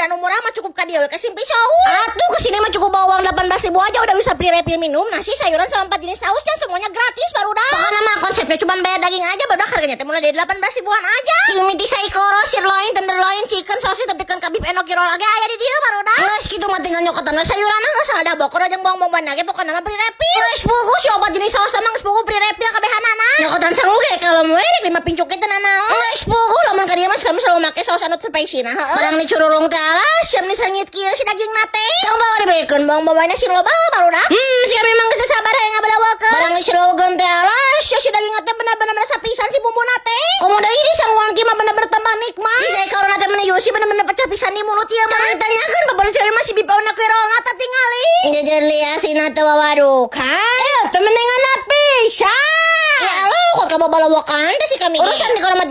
dan umurnya mah cukup ka dieu we kasih pisau. Atuh kesini mah cukup bawa uang 18.000 aja udah bisa free refill minum, nasi, sayuran sama 4 jenis saus dan semuanya gratis barudak. Pokoknya mah konsepnya cuma bayar daging aja, barudak harganya teh mulai dari 18.000-an aja. Miti saikoro, sirloin, tenderloin, chicken, sosis, tepikan kabib enoki roll lagi aya di dieu barudak. Geus kitu mah tinggal nyokotan we sayuranna geus ada bokor jeung bawang-bawang lagi pokoknya mah free refill. Geus puguh si obat jenis saus mah geus puguh free refill kabehanana. Nyokotan sangu ge kalau we rek 5 pincuk teh nanaon. Geus puguh lamun ka dieu mah kami selalu make saus anu spicy nah heueuh. Barang dicurulung teh alas siam disangit kieu si daging nate. Coba dibekeun bawang-bawangna si loba barudak. Si kami mah geus sabar hayang ngabalawakeun. Barang dicurulung teh alas si daging nate bener-bener rasa pisan si bumbu nate. Komo deui disangguan kieu mah bener-bener tambah nikmat. Si saikoro nate meuni yusi bener-bener pecah pisan di mulut ieu mah. Ditanyakeun babari cewek mah si bipauna ke roll nate tingali. Jejer liasina teh waduh kan. Teu menengan pisan. Ya lo kok kababalawakan teh si kami. Urusan di kono mah